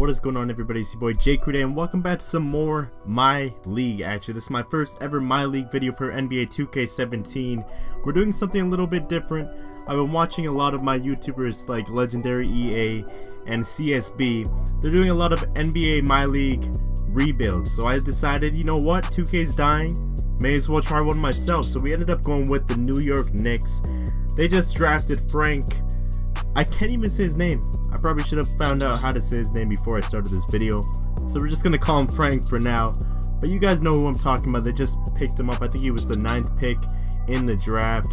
What is going on, everybody? It's your boy Jake today, and welcome back to some more My League action. This is my first ever My League video for NBA 2K17. We're doing something a little bit different. I've been watching a lot of my YouTubers like Legendary EA and CSB. They're doing a lot of NBA My League rebuilds, so I decided, you know what, 2K's dying, may as well try one myself. So we ended up going with the New York Knicks. They just drafted Frank. I can't even say his name. I probably should have found out how to say his name before I started this video. So we're just gonna call him Frank for now. But you guys know who I'm talking about. They just picked him up. I think he was the 9th pick in the draft.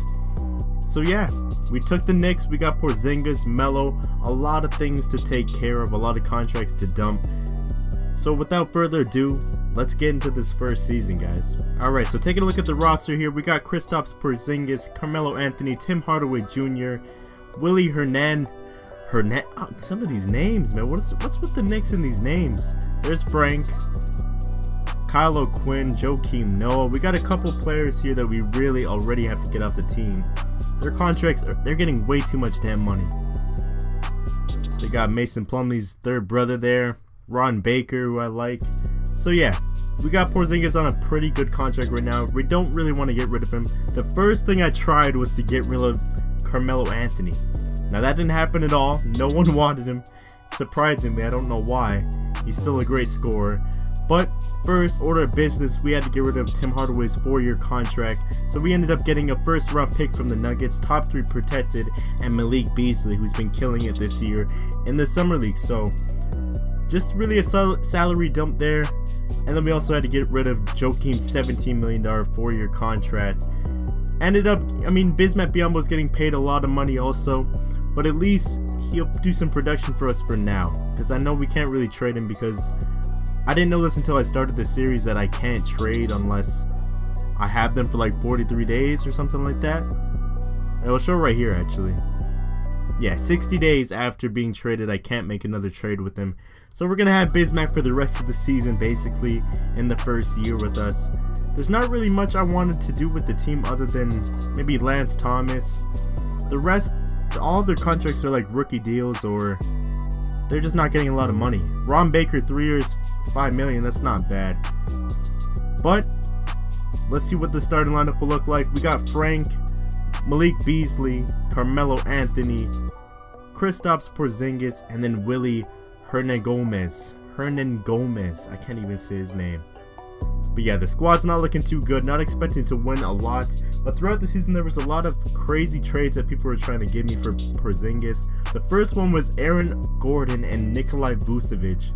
So yeah, we took the Knicks. We got Porzingas, Melo, a lot of things to take care of, a lot of contracts to dump. So without further ado, let's get into this first season, guys. Alright, so taking a look at the roster here, we got Kristapas, Porzingas, Carmelo Anthony, Tim Hardaway Jr., Willie Hernan. Oh, some of these names, man. What's with the Knicks in these names? There's Frank, Kyle O'Quinn, Joakim Noah. We got a couple players here that we really already have to get off the team. Their contracts they're getting way too much damn money. They got Mason Plumlee's third brother there, Ron Baker, who I like. So yeah, we got Porzingas on a pretty good contract right now. We don't really want to get rid of him. The first thing I tried was to get rid of Carmelo Anthony. Now that didn't happen at all. No one wanted him. Surprisingly, I don't know why. He's still a great scorer. But first order of business, we had to get rid of Tim Hardaway's 4-year contract. So we ended up getting a first-round pick from the Nuggets, top 3 protected, and Malik Beasley, who's been killing it this year in the Summer League. So just really a salary dump there. And then we also had to get rid of Joakim's $17 million 4-year contract. Ended up, Bismack Biyombo's getting paid a lot of money also, but at least he'll do some production for us for now, because I know we can't really trade him, because I didn't know this until I started the series that I can't trade unless I have them for like 43 days or something like that. It'll show right here actually. Yeah, 60 days after being traded, I can't make another trade with him. So we're gonna have Bismack for the rest of the season, basically, in the first year with us. There's not really much I wanted to do with the team other than maybe Lance Thomas. The rest, all their contracts are like rookie deals, or they're just not getting a lot of money. Ron Baker, 3 years, $5 million, that's not bad. But let's see what the starting lineup will look like. We got Frank, Malik Beasley, Carmelo Anthony, Kristaps Porzingas, and then Willie Hernan Gomez. I can't even say his name. But yeah, the squad's not looking too good, not expecting to win a lot. But throughout the season, there was a lot of crazy trades that people were trying to give me for Porzingas. The first one was Aaron Gordon and Nikolai Vucevic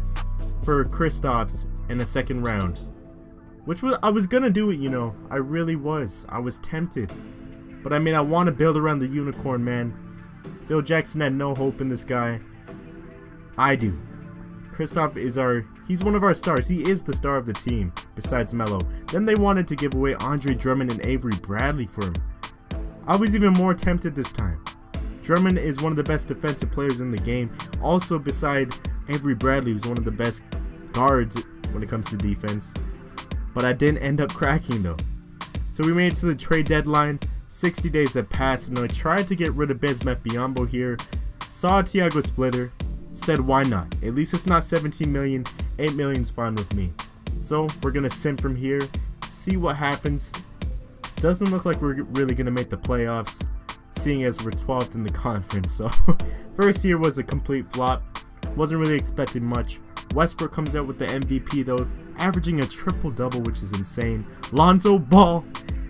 for Kristaps in the second round. Which was, I was gonna do it, you know. I really was. I was tempted. But I mean, I want to build around the unicorn, man. Phil Jackson had no hope in this guy. I do. Kristaps is he's one of our stars. He is the star of the team, besides Melo. Then they wanted to give away Andre Drummond and Avery Bradley for him. I was even more tempted this time. Drummond is one of the best defensive players in the game. Also beside Avery Bradley, who's one of the best guards when it comes to defense. But I didn't end up cracking though. So we made it to the trade deadline. 60 days had passed, and I tried to get rid of Bismack Biyombo here. Saw a Tiago splitter. Said why not? At least it's not 17 million. 8 million's fine with me. So we're gonna sim from here, see what happens. Doesn't look like we're really gonna make the playoffs, seeing as we're 12th in the conference. So first year was a complete flop. Wasn't really expecting much. Westbrook comes out with the MVP though, averaging a triple-double, which is insane. Lonzo Ball,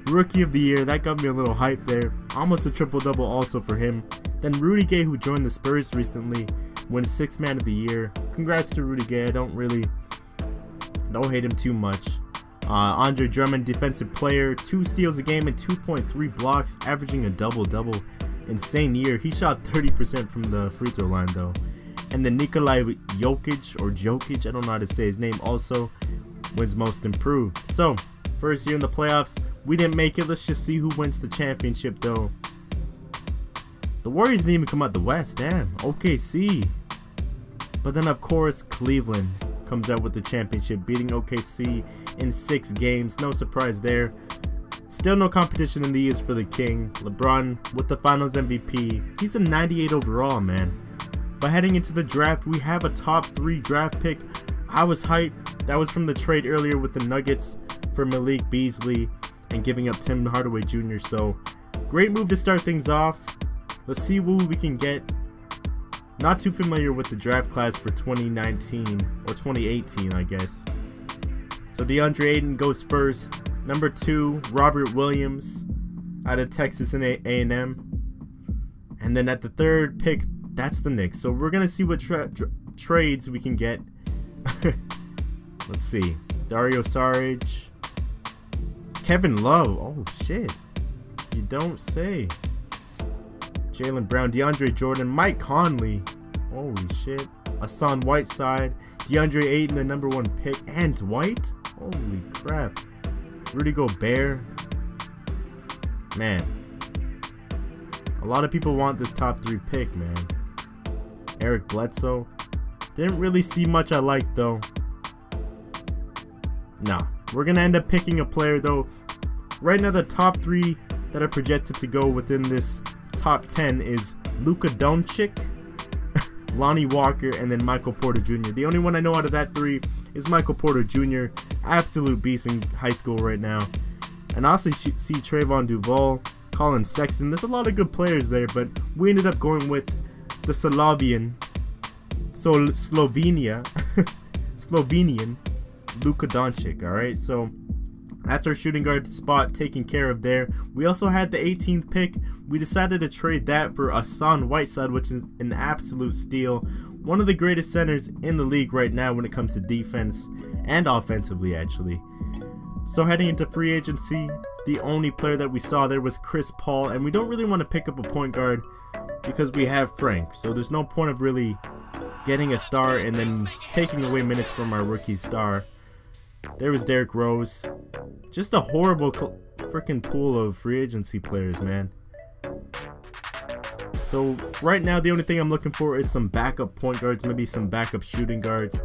Rookie of the Year, that got me a little hype there. Almost a triple-double also for him. Then Rudy Gay, who joined the Spurs recently, wins 6th Man of the Year. Congrats to Rudy Gay. I don't hate him too much. Andre Drummond, defensive player, 2 steals a game and 2.3 blocks, averaging a double-double. Insane year. He shot 30% from the free throw line though. And then Nikolai Jokic, I don't know how to say his name, also wins most improved. So first year in the playoffs, we didn't make it. Let's just see who wins the championship though. The Warriors didn't even come out the West, damn. OKC. But then of course Cleveland comes out with the championship, beating OKC in 6 games. No surprise there. Still no competition in the East for the King. LeBron with the Finals MVP. He's a 98 overall, man. But heading into the draft, we have a top 3 draft pick. I was hyped. That was from the trade earlier with the Nuggets for Malik Beasley and giving up Tim Hardaway Jr. So great move to start things off. Let's see who we can get. Not too familiar with the draft class for 2019 or 2018, I guess. So DeAndre Ayton goes first. Number 2, Robert Williams out of Texas and A&M. And then at the 3rd pick, that's the Knicks. So we're going to see what trades we can get. Let's see. Dario Saric. Kevin Love. Oh, shit. You don't say. Jaylen Brown. DeAndre Jordan. Mike Conley. Holy shit. Hassan Whiteside. DeAndre Ayton, the number 1 pick. And Dwight? Holy crap. Rudy Gobert. Man. A lot of people want this top 3 pick, man. Eric Bledsoe. Didn't really see much I liked, though. Nah. We're going to end up picking a player, though. Right now, the top 3 that are projected to go within this top 10 is Luka Doncic, Lonnie Walker, and then Michael Porter Jr. The only one I know out of that 3 is Michael Porter Jr. Absolute beast in high school right now. And I also see Trayvon Duval, Colin Sexton. There's a lot of good players there, but we ended up going with the Slovenian Luka Doncic. Alright, so that's our shooting guard spot taken care of there. We also had the 18th pick. We decided to trade that for Hassan Whiteside, which is an absolute steal. One of the greatest centers in the league right now when it comes to defense and offensively, actually. So heading into free agency, the only player that we saw there was Chris Paul, and we don't really want to pick up a point guard because we have Frank. So there's no point of really getting a star and then taking away minutes from our rookie star. There was Derrick Rose. Just a horrible freaking pool of free agency players, man. So right now the only thing I'm looking for is some backup point guards, maybe some backup shooting guards,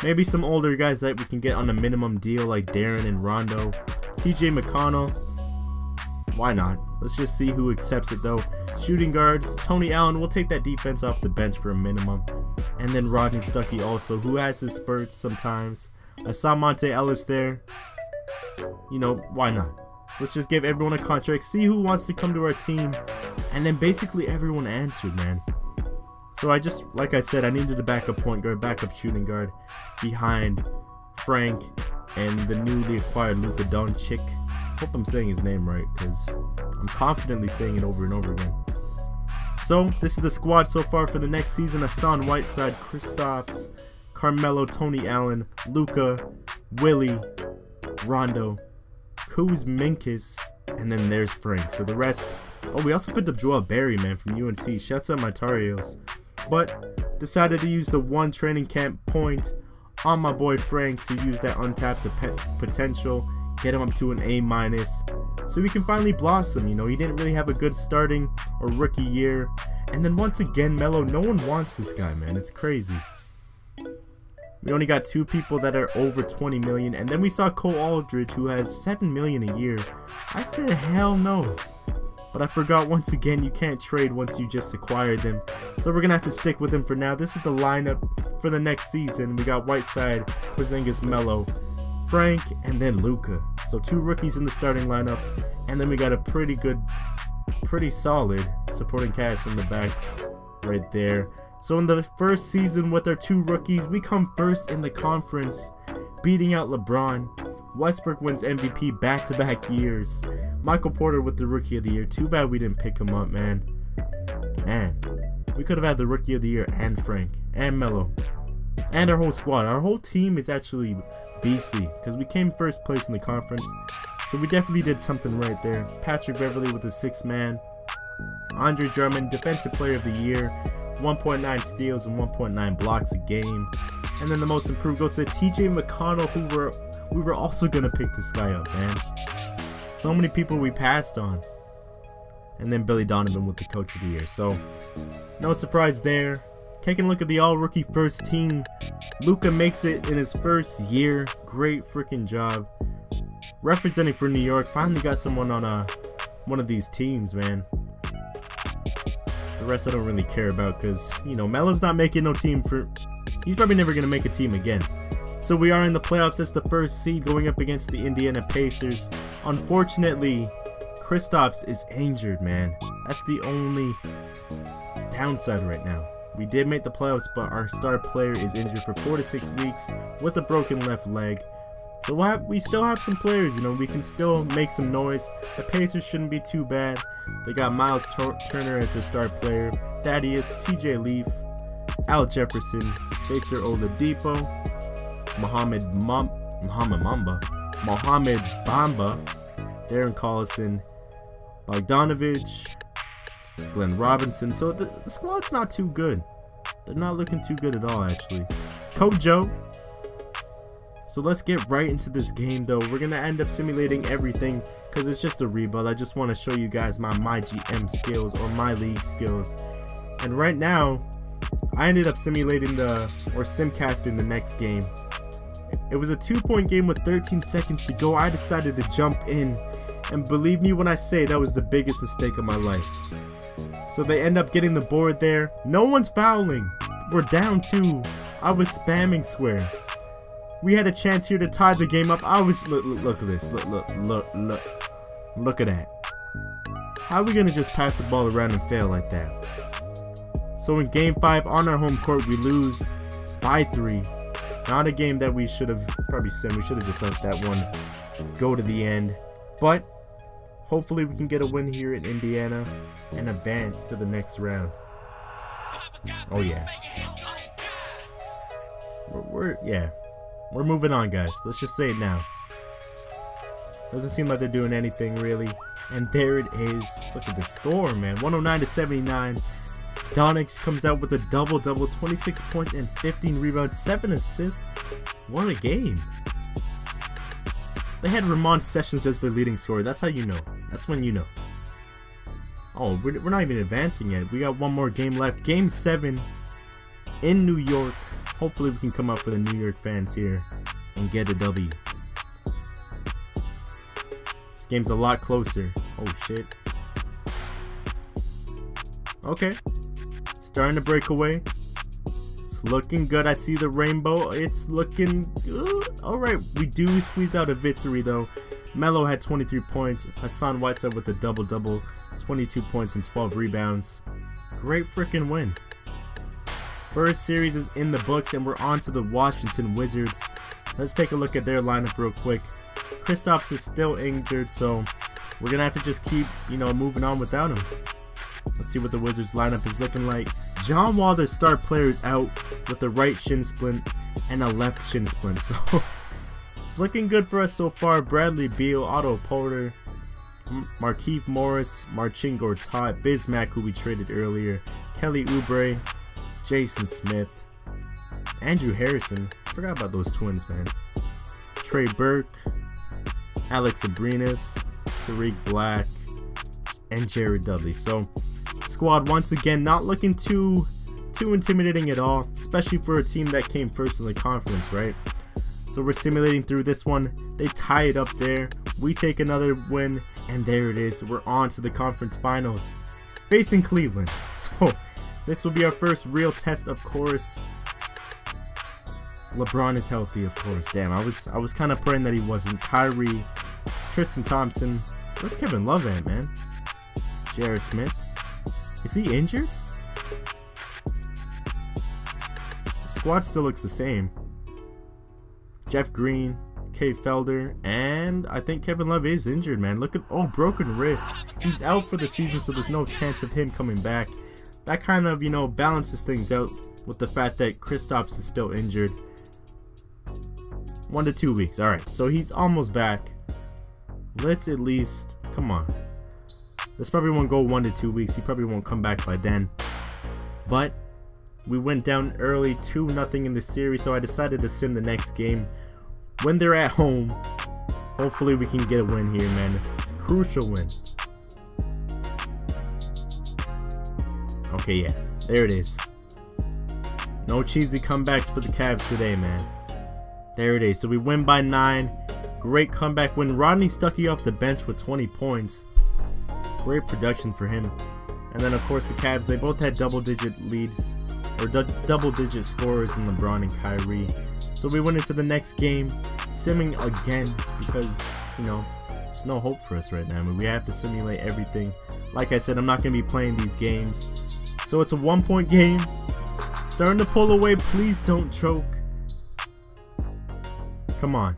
maybe some older guys that we can get on a minimum deal like Darren and Rondo, TJ McConnell. Why not? Let's just see who accepts it though. Shooting guards, Tony Allen. We'll take that defense off the bench for a minimum. And then Rodney Stuckey also, who has his spurts sometimes. I saw Monte Ellis there. You know, why not? Let's just give everyone a contract, see who wants to come to our team, and then basically everyone answered, man. So I just, like I said, I needed a backup point guard, backup shooting guard behind Frank and the newly acquired Luka Doncic. Hope I'm saying his name right, because I'm confidently saying it over and over again. So this is the squad so far for the next season. Hassan Whiteside, Kristaps, Carmelo, Tony Allen, Luka, Willie, Rondo, Kuzminkas, and then there's Frank. So the rest. Oh, we also picked up Joel Berry, man, from UNC. Shouts out my Tar Heels. But decided to use the 1 training camp point on my boy Frank to use that untapped potential, get him up to an A-, so we can finally blossom. You know, he didn't really have a good starting or rookie year. And then once again, Melo, no one wants this guy, man. It's crazy. We only got 2 people that are over 20 million, and then we saw Cole Aldridge, who has 7 million a year. I said hell no, but I forgot once again you can't trade once you just acquired them, so we're gonna have to stick with him for now. This is the lineup for the next season. We got Whiteside, Porzingas, Melo, Frank, and then Luka. So 2 rookies in the starting lineup, and then we got a pretty solid supporting cast in the back right there. So in the first season with our 2 rookies, we come first in the conference, beating out LeBron. Westbrook wins MVP back-to-back years. Michael Porter with the Rookie of the Year. Too bad we didn't pick him up, man. Man, we could have had the Rookie of the Year and Frank and Melo and our whole squad. Our whole team is actually beastly because we came first place in the conference. So we definitely did something right there. Patrick Beverley with the 6th man. Andre Drummond, Defensive Player of the Year. 1.9 steals and 1.9 blocks a game. And then the most improved goes to TJ McConnell, who we were also gonna pick this guy up, man. So many people we passed on. And then Billy Donovan with the Coach of the Year. So no surprise there. Taking a look at the all-rookie first team, Luka makes it in his first year. Great freaking job. Representing for New York. Finally got someone on one of these teams, man. The rest I don't really care about because, you know, Melo's not making no team for... He's probably never going to make a team again. So we are in the playoffs as the first seed going up against the Indiana Pacers. Unfortunately, Kristaps is injured, man. That's the only downside right now. We did make the playoffs, but our star player is injured for 4 to 6 weeks with a broken left leg. So we still have some players, you know, we can still make some noise. The Pacers shouldn't be too bad. They got Miles Turner as their star player, Thaddeus, TJ Leaf, Al Jefferson, Victor Oladipo, Mohamed Bamba, Darren Collison, Bogdanovich, Glenn Robinson. So the squad's not too good. They're not looking too good at all, actually. Kojo. So let's get right into this game, though. We're going to end up simulating everything because it's just a rebuild. I just want to show you guys my GM skills or my league skills. And right now, I ended up simulating simcasting the next game. It was a 2-point game with 13 seconds to go. I decided to jump in. And believe me when I say that was the biggest mistake of my life. So they end up getting the board there. No one's fouling. We're down 2. I was spamming square. We had a chance here to tie the game up. I was look at this. Look at that. How are we gonna just pass the ball around and fail like that? So in game 5 on our home court, we lose by 3. Not a game that we should have probably sim. We should have just let that one go to the end. But hopefully we can get a win here in Indiana and advance to the next round. Oh yeah. We're moving on, guys. Let's just say it now. Doesn't seem like they're doing anything really. And there it is. Look at the score, man. 109 to 79. Donix comes out with a double-double, 26 points and 15 rebounds, 7 assists. What a game. They had Ramon Sessions as their leading scorer. That's how you know. That's when you know. Oh, we're not even advancing yet. We got one more game left. Game 7 in New York. Hopefully we can come up for the New York fans here and get a W. This game's a lot closer. Oh shit. Okay. Starting to break away. It's looking good. I see the rainbow. It's looking good. Alright, we do squeeze out a victory though. Melo had 23 points. Hassan Whiteside with a double-double. 22 points and 12 rebounds. Great freaking win. First series is in the books and we're on to the Washington Wizards. Let's take a look at their lineup real quick. Kristaps is still injured, so we're gonna have to just keep, you know, moving on without him. Let's see what the Wizards lineup is looking like. John Wall, their star player, is out with a right shin splint and a left shin splint, so it's looking good for us so far. Bradley Beal, Otto Porter, Markieff Morris, Marcin Gortat, Bismack, who we traded earlier, Kelly Oubre, Jason Smith, Andrew Harrison. I forgot about those twins, man. Trey Burke, Alex Abrinas, Tariq Black, and Jared Dudley. So squad once again not looking too intimidating at all, especially for a team that came first in the conference, right? So we're simulating through this one. They tie it up there. We take another win, and there it is. We're on to the conference finals, facing Cleveland. So this will be our first real test, of course. LeBron is healthy, of course. Damn, I was kind of praying that he wasn't. Kyrie, Tristan Thompson. Where's Kevin Love at, man? J.R. Smith. Is he injured? The squad still looks the same. Jeff Green, Kay Felder, and I think Kevin Love is injured, man. Look at, oh, broken wrist. He's out for the season, so there's no chance of him coming back. That kind of, you know, balances things out with the fact that Kristaps is still injured. 1 to 2 weeks. Alright, so he's almost back. Let's at least, come on. This probably won't go 1 to 2 weeks. He probably won't come back by then. But we went down early 2-0 in the series, so I decided to sim the next game. When they're at home, hopefully we can get a win here, man. It's a crucial win. Okay, yeah, there it is. No cheesy comebacks for the Cavs today, man. There it is. So we win by 9. Great comeback win. Rodney Stuckey off the bench with 20 points. Great production for him. And then of course the Cavs, they both had double-digit leads, or double-digit scorers in LeBron and Kyrie. So we went into the next game, simming again, because, you know, there's no hope for us right now. I mean, we have to simulate everything. Like I said, I'm not going to be playing these games. So it's a 1-point game. Starting to pull away. Please don't choke. Come on.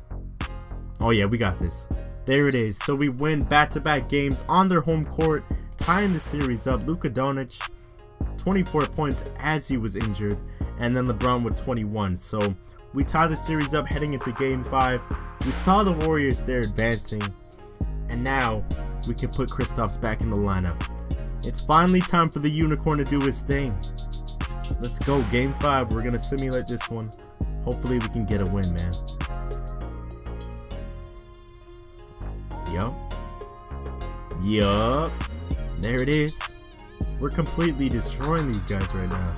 Oh yeah, we got this. There it is. So we win back-to-back games on their home court, tying the series up. Luka Doncic, 24 points as he was injured, and then LeBron with 21. So we tie the series up heading into Game 5. We saw the Warriors there advancing, and now we can put Kristaps back in the lineup. It's finally time for the Unicorn to do his thing. Let's go. Game 5. We're going to simulate this one. Hopefully we can get a win, man. Yup. There it is. We're completely destroying these guys right now.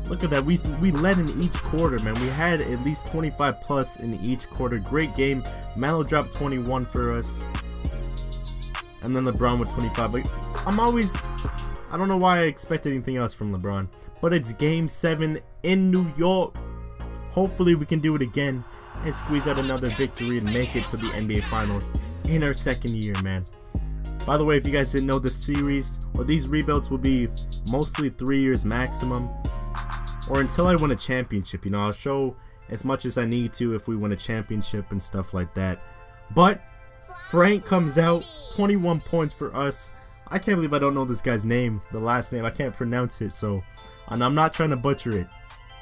Look at that. We led in each quarter, man. We had at least 25 plus in each quarter. Great game. Melo dropped 21 for us. And then LeBron with 25. But I don't know why I expect anything else from LeBron. But it's Game 7 in New York. Hopefully we can do it again and squeeze out another victory and make it to the NBA Finals in our second year, man. By the way, if you guys didn't know, the series or these rebuilds will be mostly 3 years maximum, or until I win a championship. You know, I'll show as much as I need to if we win a championship and stuff like that. But Frank comes out, 21 points for us. I can't believe I don't know this guy's name, the last name. I can't pronounce it, so, and I'm not trying to butcher it.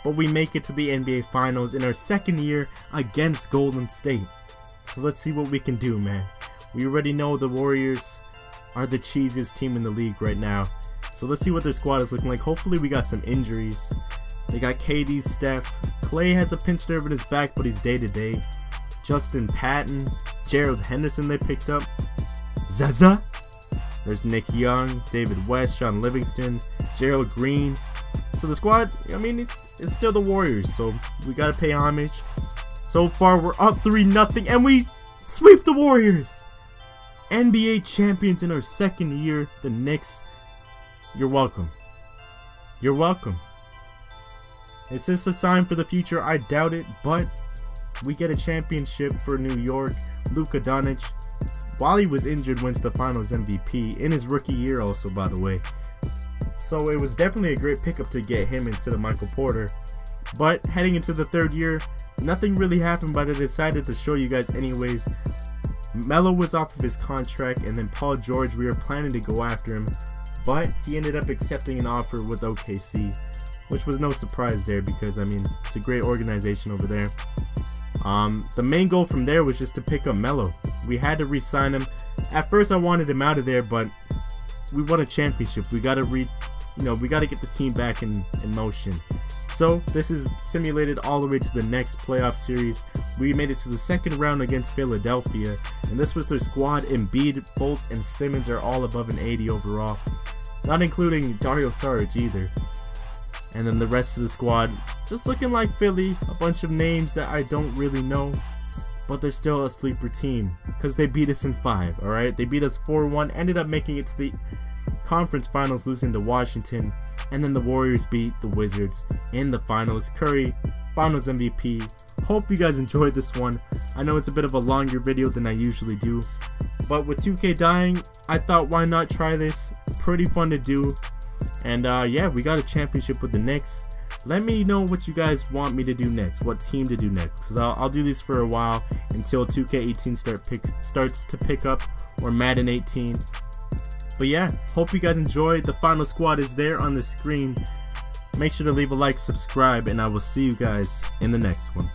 But we make it to the NBA Finals in our second year against Golden State. So let's see what we can do, man. We already know the Warriors are the cheesiest team in the league right now. So let's see what their squad is looking like. Hopefully we got some injuries. They got KD, Steph. Clay has a pinched nerve in his back, but he's day-to-day. Justin Patton. Gerald Henderson they picked up. Zaza. There's Nick Young, David West, John Livingston, Gerald Green. So the squad, I mean, it's still the Warriors, so we gotta pay homage. So far, we're up 3-0, and we sweep the Warriors. NBA champions in our second year, the Knicks. You're welcome. You're welcome. Is this a sign for the future? I doubt it, but we get a championship for New York. Luka Doncic, while he was injured, wins the Finals MVP in his rookie year also, by the way. So it was definitely a great pickup to get him instead of Michael Porter. But heading into the third year, nothing really happened, but I decided to show you guys anyways. Melo was off of his contract, and then Paul George, we were planning to go after him, but he ended up accepting an offer with OKC, which was no surprise there because, I mean, it's a great organization over there. The main goal from there was just to pick up Melo. We had to re-sign him. At first I wanted him out of there, but we won a championship. We gotta we gotta get the team back in motion. So this is simulated all the way to the next playoff series. We made it to the second round against Philadelphia, and this was their squad. Embiid, Fultz, and Simmons are all above an 80 overall, not including Dario Saric either. And then the rest of the squad just looking like Philly, a bunch of names that I don't really know, but they're still a sleeper team because they beat us in 5. All right, they beat us 4-1, ended up making it to the conference finals, losing to Washington, and then the Warriors beat the Wizards in the finals. Curry, Finals MVP. Hope you guys enjoyed this one. I know it's a bit of a longer video than I usually do, but with 2K dying, I thought why not try this. Pretty fun to do. And yeah, we got a championship with the Knicks. Let me know what you guys want me to do next, what team to do next, because I'll do this for a while until 2K18 starts to pick up, or Madden 18. But yeah, hope you guys enjoyed. The final squad is there on the screen. Make sure to leave a like, subscribe, and I will see you guys in the next one.